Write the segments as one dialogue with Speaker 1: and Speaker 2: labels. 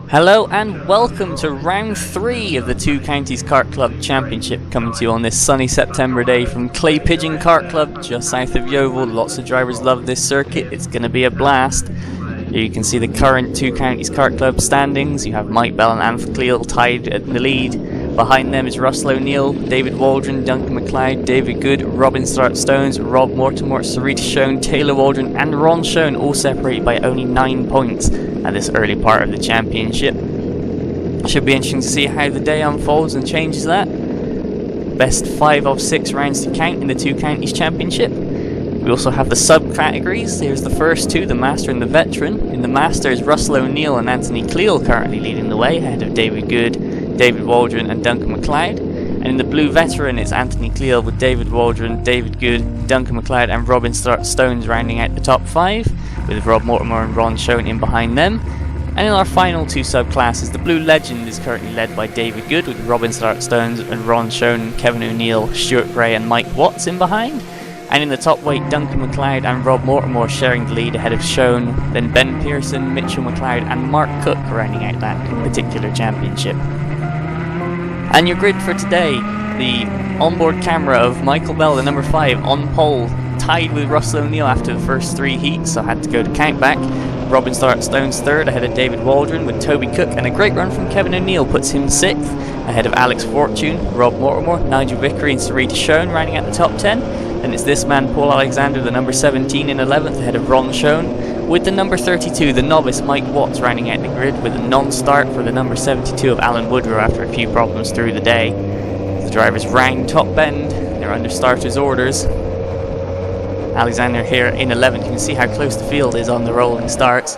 Speaker 1: Hello and welcome to round 3 of the Two Counties Kart Club Championship, coming to you on this sunny September day from Clay Pigeon Kart Club just south of Yeovil. Lots of drivers love this circuit, it's going to be a blast. Here you can see the current Two Counties Kart Club standings. You have Mike Bell and Anthony Cleal tied at the lead. Behind them is Russell O'Neill, David Waldron, Duncan McLeod, David Good, Robin Stones, Rob Mortimer, Sarita Schoen, Taylor Waldron and Ron Schoen, all separated by only 9 points at this early part of the championship. Should be interesting to see how the day unfolds and changes that. Best 5 of 6 rounds to count in the Two Counties Championship. We also have the sub-categories. Here's the first two, the Master and the Veteran. In the Master is Russell O'Neill and Anthony Cleal currently leading the way, ahead of David Good, David Waldron and Duncan McLeod. And in the Blue Veteran it's Anthony Cleal with David Waldron, David Good, Duncan McLeod and Robin Stones rounding out the top 5, with Rob Mortimer and Ron Schoen in behind them. And in our final two subclasses, the Blue Legend is currently led by David Good with Robin Stones and Ron Schoen, Kevin O'Neill, Stuart Gray and Mike Watts in behind. And in the top weight, Duncan McLeod and Rob Mortimer sharing the lead ahead of Schoen, then Ben Pearson, Mitchell McLeod and Mark Cook rounding out that particular championship. And your grid for today, the onboard camera of Michael Bell, the number 5, on pole, tied with Russell O'Neill after the first 3 heats, so I had to go to count back. Robin Stones third ahead of David Waldron with Toby Cook, and a great run from Kevin O'Neill puts him 6th ahead of Alex Fortune, Rob Mortimer, Nigel Vickery and Sarita Schoen rounding out the top 10. Then it's this man Paul Alexander, the number 17 in 11th ahead of Ron Schoen, with the number 32, the novice Mike Watts rounding out the grid with a non-start for the number 72 of Alan Woodrow after a few problems through the day. The drivers round top bend, they're under starters orders. Alexander here in 11th, you can see how close the field is on the rolling starts.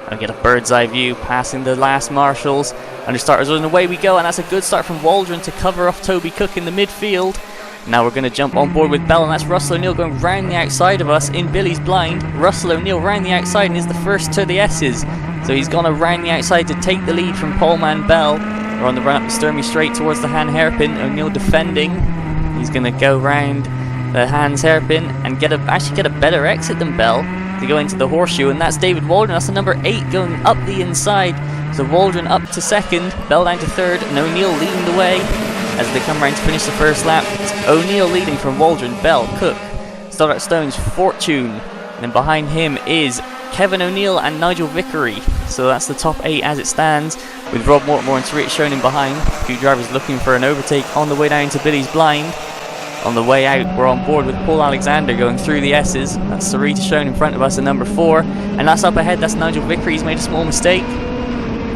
Speaker 1: I'll get a bird's eye view passing the last marshals. Under starters and away we go, and that's a good start from Waldron to cover off Toby Cook in the midfield. Now we're going to jump on board with Bell, and that's Russell O'Neill going round the outside of us in Billy's blind. Russell O'Neill round the outside and is the first to the S's. So he's gone around the outside to take the lead from Poleman Bell. We're on the run up the Sturmey straight towards the Han hairpin. O'Neill defending. He's going to go round the Hans hairpin and actually get a better exit than Bell to go into the horseshoe, and that's David Waldron. That's the number 8 going up the inside. So Waldron up to 2nd, Bell down to 3rd, and O'Neill leading the way as they come round to finish the first lap. It's O'Neill leading from Waldron, Bell, Cook, Stones, Fortune, and then behind him is Kevin O'Neill and Nigel Vickery. So that's the top 8 as it stands, with Rob Mortimer and Sarita Schoen in behind. A few drivers looking for an overtake on the way down to Billy's blind. On the way out, we're on board with Paul Alexander going through the S's. That's Sarita Schoen in front of us at number 4. And that's up ahead, that's Nigel Vickery. He's made a small mistake.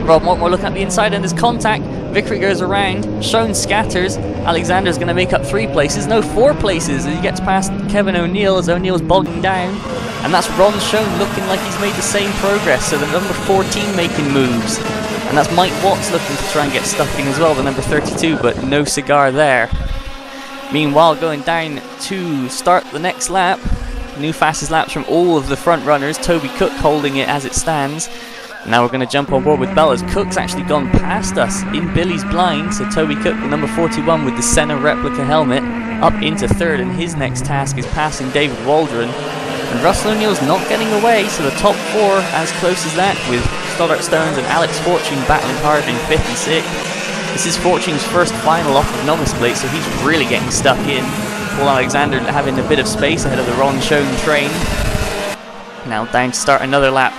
Speaker 1: Rob Mortimer looking at the inside and there's contact. Vickery goes around. Schoen scatters. Alexander's going to make up 3 places. No, 4 places as he gets past Kevin O'Neill as O'Neill's bogging down. And that's Ron Schoen looking like he's made the same progress. So the number 14 making moves. And that's Mike Watts looking to try and get stuck in as well, the number 32, but no cigar there. Meanwhile, going down to start the next lap, new fastest laps from all of the front runners. Toby Cook holding it as it stands. Now we're going to jump on board with Bell as Cook's actually gone past us in Billy's blind. So Toby Cook, the number 41 with the Senna replica helmet, up into 3rd, and his next task is passing David Waldron. And Russell O'Neill's not getting away, so the top 4 as close as that, with Stones and Alex Fortune battling hard in 5th and 6th. This is Fortune's first final off of novice plate, so he's really getting stuck in. Paul Alexander having a bit of space ahead of the Ron Schoen train. Now down to start another lap.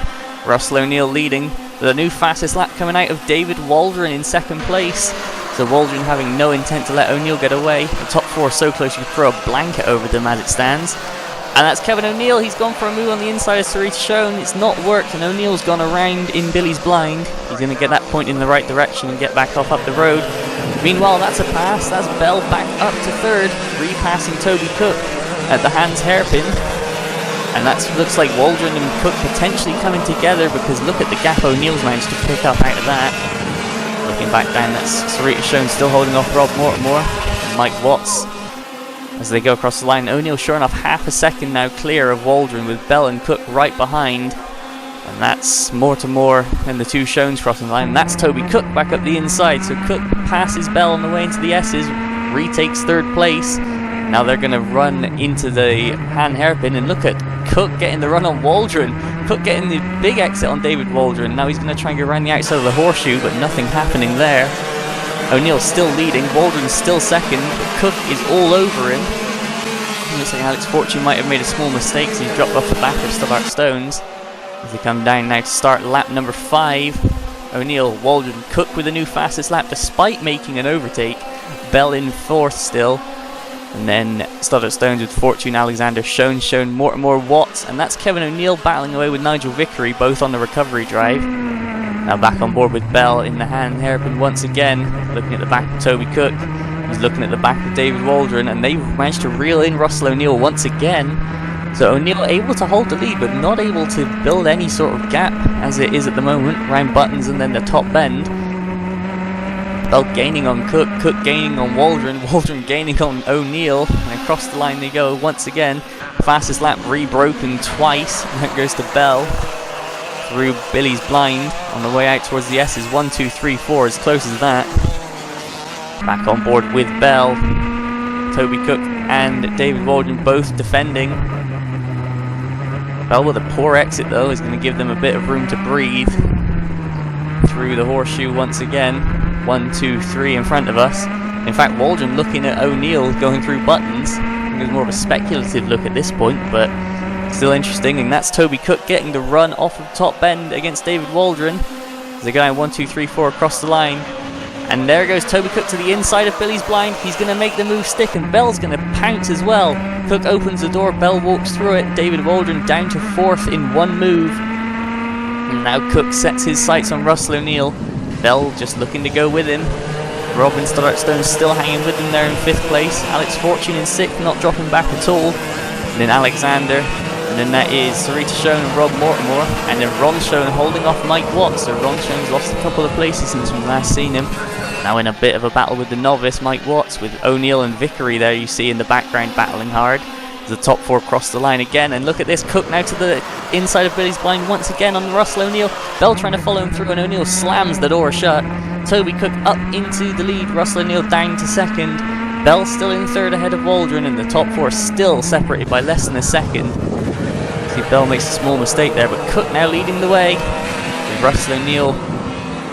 Speaker 1: Russell O'Neill leading. The new fastest lap coming out of David Waldron in 2nd place. So Waldron having no intent to let O'Neill get away. The top 4 are so close you could throw a blanket over them as it stands. And that's Kevin O'Neill. He's gone for a move on the inside of Sarita Schoen. It's not worked, and O'Neill's gone around in Billy's blind. He's going to get that point in the right direction and get back off up the road. Meanwhile, that's a pass. That's Bell back up to 3rd, repassing Toby Cook at the Hans hairpin. And that looks like Waldron and Cook potentially coming together, because look at the gap O'Neill's managed to pick up out of that. Looking back down, that's Sarita Schoen still holding off Rob Mortimer and Mike Watts as they go across the line. O'Neill sure enough half a second now clear of Waldron, with Bell and Cook right behind. And that's Mortimer and the 2 Schoens crossing the line. And that's Toby Cook back up the inside. So Cook passes Bell on the way into the S's, retakes 3rd place. Now they're going to run into the Han hairpin, and look at Cook getting the run on Waldron. Cook getting the big exit on David Waldron. Now he's going to try and go around the outside of the horseshoe, but nothing happening there. O'Neill's still leading, Waldron's still second, but Cook is all over him. It looks like Alex Fortune might have made a small mistake, so he's dropped off the back of Stubart Stones. As they come down now to start lap number 5. O'Neill, Waldron, Cook with a new fastest lap despite making an overtake. Bell in 4th still. And then Stubart Stones with Fortune, Alexander, Schoen, Mortimer, Watts. And that's Kevin O'Neill battling away with Nigel Vickery, both on the recovery drive. Now back on board with Bell in the hand hairpin once again. Looking at the back of Toby Cook. He's looking at the back of David Waldron. And they've managed to reel in Russell O'Neill once again. So O'Neill able to hold the lead, but not able to build any sort of gap as it is at the moment. Round Buttons and then the top bend. Bell gaining on Cook, Cook gaining on Waldron, Waldron gaining on O'Neill, and across the line they go once again. Fastest lap re-broken twice, and that goes to Bell. Through Billy's blind, on the way out towards the S's, 1, 2, 3, 4, as close as that. Back on board with Bell, Toby Cook and David Waldron both defending. Bell with a poor exit though, is going to give them a bit of room to breathe. Through the horseshoe once again. 1, 2, 3 in front of us. In fact, Waldron looking at O'Neill going through Buttons. I think it was more of a speculative look at this point, but still interesting. And that's Toby Cook getting the run off of top bend against David Waldron. As they go down 1, 2, 3, 4 across the line. And there goes Toby Cook to the inside of Billy's blind. He's going to make the move stick, and Bell's going to pounce as well. Cook opens the door, Bell walks through it. David Waldron down to 4th in one move. And now Cook sets his sights on Russell O'Neill. Bell just looking to go with him. Robin Stubart Stones still hanging with him there in 5th place. Alex Fortune in 6th, not dropping back at all. And then Alexander. And then that is Sarita Schoen and Rob Mortimer. And then Ron Schoen holding off Mike Watts. So Ron Schoen's lost a couple of places since we've last seen him. Now in a bit of a battle with the novice, Mike Watts, with O'Neill and Vickery there you see in the background battling hard. The top 4 cross the line again, and look at this, Cook now to the inside of Billy's blind once again on Russell O'Neill. Bell trying to follow him through, and O'Neill slams the door shut. Toby Cook up into the lead, Russell O'Neill down to 2nd. Bell still in 3rd ahead of Waldron, and the top 4 still separated by less than a second. See, Bell makes a small mistake there, but Cook now leading the way. With Russell O'Neill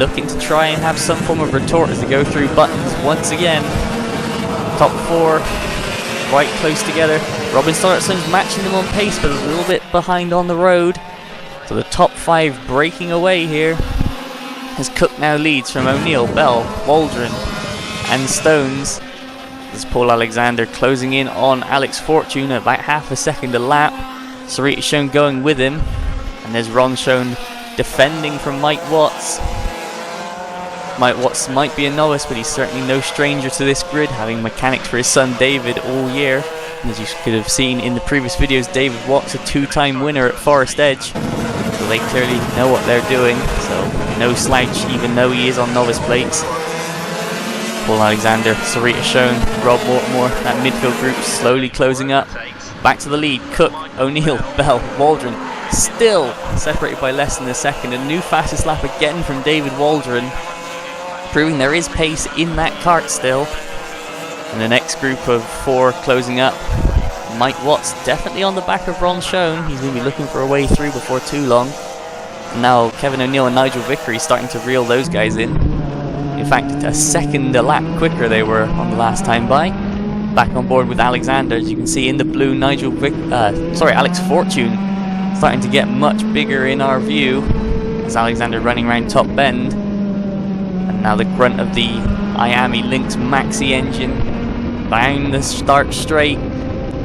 Speaker 1: looking to try and have some form of retort as they go through Buttons once again. Top 4 right close together. Robin Startson's matching them on pace, but a little bit behind on the road. So the top 5 breaking away here. As Cook now leads from O'Neill, Bell, Waldron and Stones. There's Paul Alexander closing in on Alex Fortune at about half a second a lap. Sarita Schoen going with him. And there's Ron Schoen defending from Mike Watts. Mike Watts might be a novice, but he's certainly no stranger to this grid, having mechanics for his son David all year. And as you could have seen in the previous videos, David Watts a 2-time winner at Forestedge. So they clearly know what they're doing, so no slouch even though he is on novice plates. Paul Alexander, Sarita Schoen, Rob Mortimer, that midfield group slowly closing up. Back to the lead, Cook, O'Neill, Bell, Waldron, still separated by less than a second. A new fastest lap again from David Waldron, proving there is pace in that kart still. And the next group of 4 closing up. Mike Watts definitely on the back of Ron Schoen. He's going to be looking for a way through before too long. And now Kevin O'Neill and Nigel Vickery starting to reel those guys in. In fact, a second a lap quicker they were on the last time by. Back on board with Alexander, as you can see in the blue. Alex Fortune starting to get much bigger in our view. As Alexander running around top bend. And now the grunt of the Miami Lynx Maxi engine down the start straight,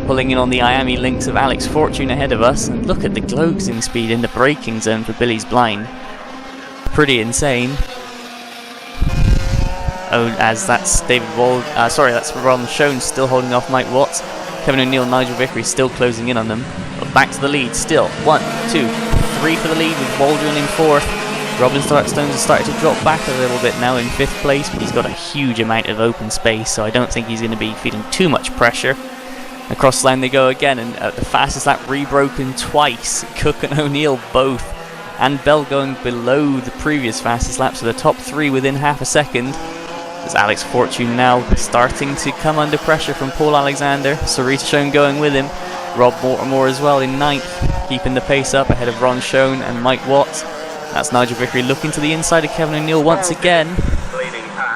Speaker 1: pulling in on the Miami Lynx of Alex Fortune ahead of us. And look at the closing speed in the braking zone for Billy's blind. Pretty insane. Oh, as that's that's Ron Schoen still holding off Mike Watts. Kevin O'Neill, Nigel Vickery still closing in on them. But back to the lead still. 1, 2, 3 for the lead with Waldron in 4th. Robin Stones has started to drop back a little bit now in 5th place, but he's got a huge amount of open space, so I don't think he's going to be feeling too much pressure. Across the line they go again, and at the fastest lap re-broken twice. Cook and O'Neill both, and Bell going below the previous fastest lap, so the top 3 within half a second. There's Alex Fortune now starting to come under pressure from Paul Alexander. Sarita Schoen going with him. Rob Mortimer as well in 9th, keeping the pace up ahead of Ron Schoen and Mike Watts. That's Nigel Vickery looking to the inside of Kevin O'Neill once again.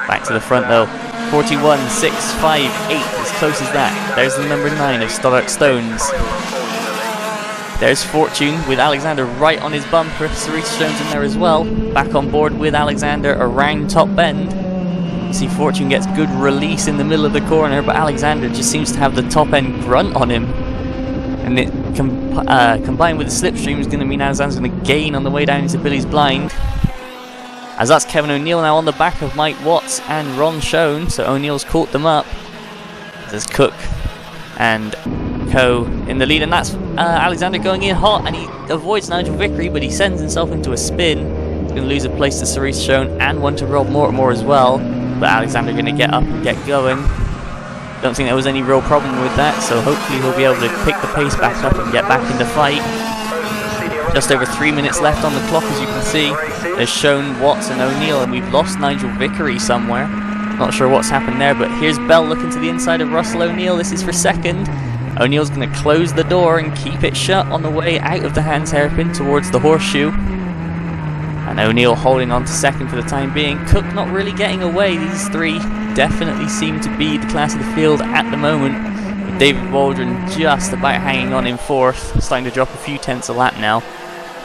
Speaker 1: Back to the front though. 41, 6, 5, 8, as close as that. There's the number 9 of Stoddart Stones. There's Fortune with Alexander right on his bumper. Cerise Stones in there as well. Back on board with Alexander around Top Bend. You see Fortune gets good release in the middle of the corner, but Alexander just seems to have the top end grunt on him. And it combined with the slipstream is going to mean Alexander's going to gain on the way down into Billy's blind. As that's Kevin O'Neill now on the back of Mike Watts and Ron Schoen, so O'Neill's caught them up. There's Cook and Co in the lead, and that's Alexander going in hot, and he avoids Nigel Vickery, but he sends himself into a spin. He's going to lose a place to Cerise Schoen and one to Rob Mortimer as well, but Alexander going to get up and get going. Don't think there was any real problem with that, so hopefully he'll be able to pick the pace back up and get back in the fight. Just over 3 minutes left on the clock, as you can see. There's Schoen, Watts and O'Neill, and we've lost Nigel Vickery somewhere. Not sure what's happened there, but here's Bell looking to the inside of Russell O'Neill. This is for 2nd. O'Neill's going to close the door and keep it shut on the way out of the Hans Hairpin towards the horseshoe. And O'Neill holding on to 2nd for the time being. Cook not really getting away. These three definitely seem to be the class of the field at the moment. With David Waldron just about hanging on in 4th, starting to drop a few tenths a lap now.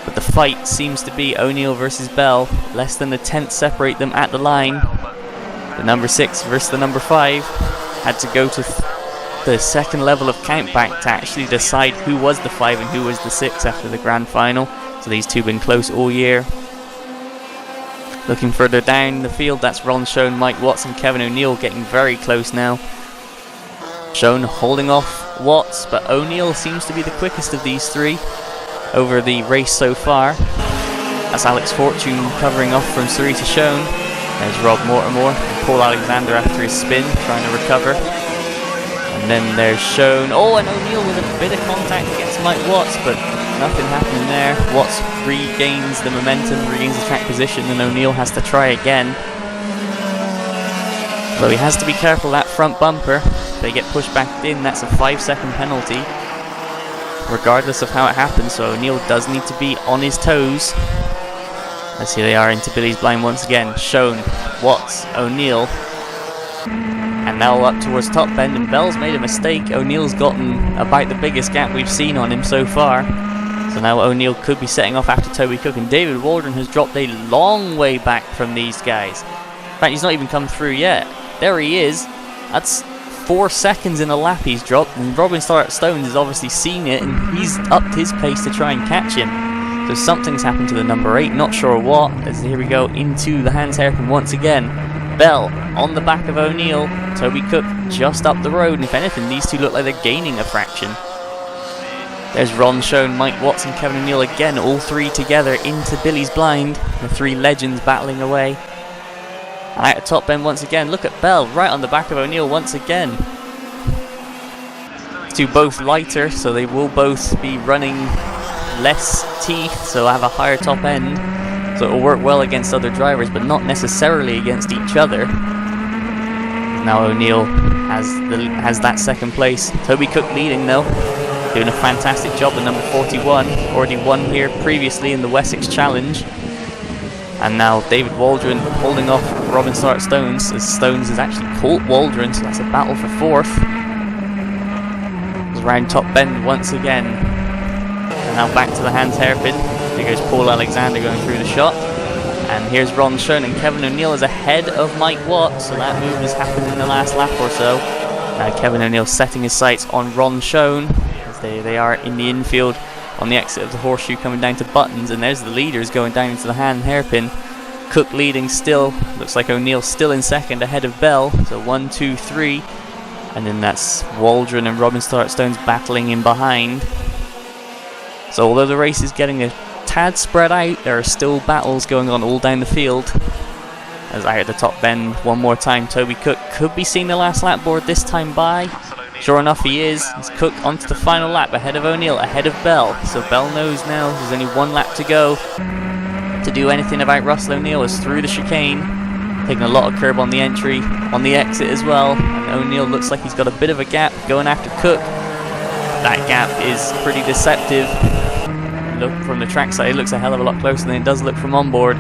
Speaker 1: But the fight seems to be O'Neill versus Bell. Less than a tenth separate them at the line. The number 6 versus the number 5 had to go to the 2nd level of countback to actually decide who was the 5 and who was the 6 after the grand final. So these two have been close all year. Looking further down the field, that's Ron Schoen, Mike Watts and Kevin O'Neill getting very close now. Schoen holding off Watts, but O'Neill seems to be the quickest of these three over the race so far. That's Alex Fortune covering off from Sarita Schoen. There's Rob Mortimer and Paul Alexander after his spin, trying to recover. And then there's Schoen. Oh, and O'Neill with a bit of contact against Mike Watts, but nothing happening there. Watts regains the momentum, regains the track position, and O'Neill has to try again. Though he has to be careful that front bumper. If they get pushed back in, that's a 5-second penalty, regardless of how it happens, so O'Neill does need to be on his toes. Let's see, they are into Billy's blind once again. Schoen, Watts, O'Neill, and now up towards Top Bend, and Bell's made a mistake. O'Neill's gotten about the biggest gap we've seen on him so far. So now O'Neill could be setting off after Toby Cook, and David Waldron has dropped a long way back from these guys. In fact, he's not even come through yet. There he is. That's 4 seconds in a lap he's dropped, and Robin Stoddart Stones has obviously seen it, and he's upped his pace to try and catch him. So something's happened to the number 8, not sure what, as here we go into the Hans Hairpin once again. Bell on the back of O'Neill, Toby Cook just up the road, and if anything, these two look like they're gaining a fraction. There's Ron Schoen, Mike Watts and Kevin O'Neill again, all three together into Billy's blind, the three legends battling away. Out at Top Bend once again, look at Bell right on the back of O'Neill once again. These two both lighter, so they will both be running less teeth, so have a higher top end, so it will work well against other drivers, but not necessarily against each other. Now O'Neill has that 2nd place. Toby Cook leading though, doing a fantastic job, the number 41, already won here previously in the Wessex Challenge. And now David Waldron holding off Robin Stoddart Stones, as Stones has actually caught Waldron, so that's a battle for 4th. Around Top Bend once again. And now back to the Hans Hairpin. There goes Paul Alexander going through the shot. And here's Ron Schoen, and Kevin O'Neill is ahead of Mike Watts, so that move has happened in the last lap or so. Kevin O'Neill setting his sights on Ron Schoen, as they are in the infield on the exit of the horseshoe coming down to Buttons, and there's the leaders going down into the Hans Hairpin. Cook leading still, looks like O'Neill still in 2nd ahead of Bell, so 1, 2, 3. And then that's Waldron and Robin Stoddart Stones battling in behind. So although the race is getting a tad spread out, there are still battles going on all down the field. As out at the Top Bend one more time, Toby Cook could be seeing the last lap board this time by. Sure enough he is. It's Cook onto the final lap ahead of O'Neill, ahead of Bell. So Bell knows now there's only 1 lap to go. To do anything about Russell O'Neill is through the chicane, taking a lot of curb on the entry, on the exit as well, and O'Neill looks like he's got a bit of a gap going after Cook. that gap is pretty deceptive. Look from the trackside, it looks a hell of a lot closer than it does look from onboard.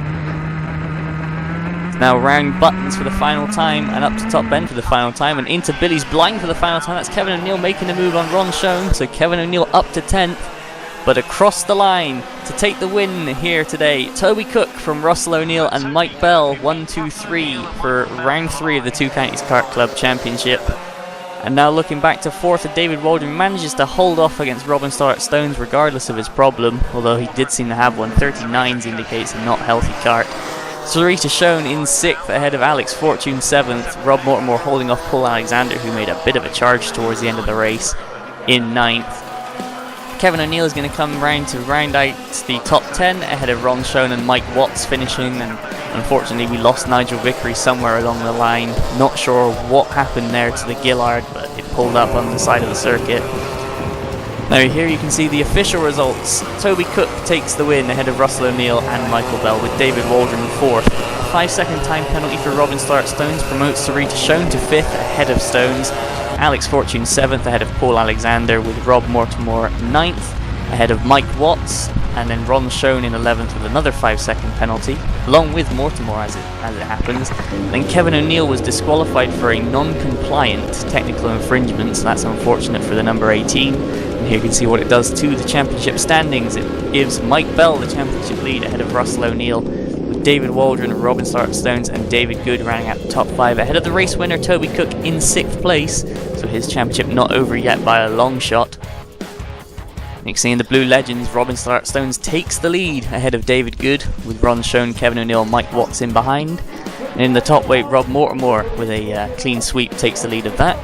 Speaker 1: Now round buttons for the final time, and up to top end for the final time, and into Billy's blind for the final time. That's Kevin O'Neill making a move on Ron Schoen, so Kevin O'Neill up to 10th, but across the line to take the win here today, Toby Cook from Russell O'Neill and Mike Bell, 1, 2, 3 for round 3 of the Two Counties Kart Club Championship. And now looking back to 4th, David Waldron manages to hold off against Robin Stones regardless of his problem, although he did seem to have one. 39s indicates a not healthy kart. Sarita Schoen in 6th ahead of Alex Fortune 7th. Rob Mortimer holding off Paul Alexander, who made a bit of a charge towards the end of the race, in 9th. Kevin O'Neill is going to come round to round out the top 10 ahead of Ron Schoen and Mike Watts finishing, and unfortunately we lost Nigel Vickery somewhere along the line. Not sure what happened there to the Gillard, but it pulled up on the side of the circuit. Now here you can see the official results. Toby Cook takes the win ahead of Russell O'Neill and Michael Bell, with David Waldron 4th. A 5-second time penalty for Robin Stones promotes Sarita Schoen to 5th ahead of Stones. Alex Fortune 7th ahead of Paul Alexander, with Rob Mortimer 9th ahead of Mike Watts, and then Ron Schoen in 11th with another 5-second penalty, along with Mortimer as it happens. Then Kevin O'Neill was disqualified for a non-compliant technical infringement, so that's unfortunate for the number 18. And here you can see what it does to the championship standings. It gives Mike Bell the championship lead ahead of Russell O'Neill, with David Waldron, Robin Stones and David Good rounding out the top 5 ahead of the race winner Toby Cook in 6th place, so his championship not over yet by a long shot. Next thing in the Blue Legends, Robin Stones takes the lead ahead of David Good, with Ron Schoen, Kevin O'Neill, Mike Watts in behind. And in the top weight, Rob Mortimer with a clean sweep takes the lead of that.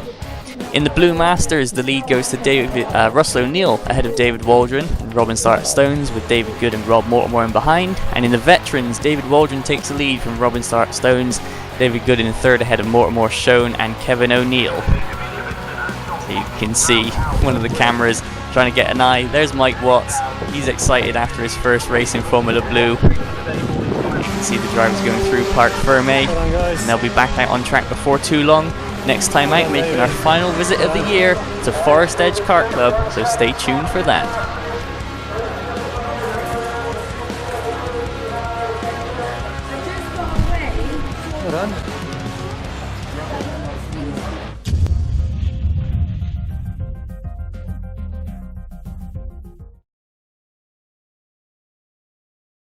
Speaker 1: In the Blue Masters, the lead goes to Russell O'Neill ahead of David Waldron and Robin Stones, with David Good and Rob Mortimer in behind. And in the Veterans, David Waldron takes the lead from Robin Stones, David Good in 3rd ahead of Mortimer, Schoen and Kevin O'Neill. So you can see one of the cameras trying to get an eye. There's Mike Watts. He's excited after his first race in Formula Blue. You can see the drivers going through Parc Ferme, and they'll be back out on track before too long. Next time out, making our final visit of the year to Forestedge Kart Club, so stay tuned for that.
Speaker 2: Well done.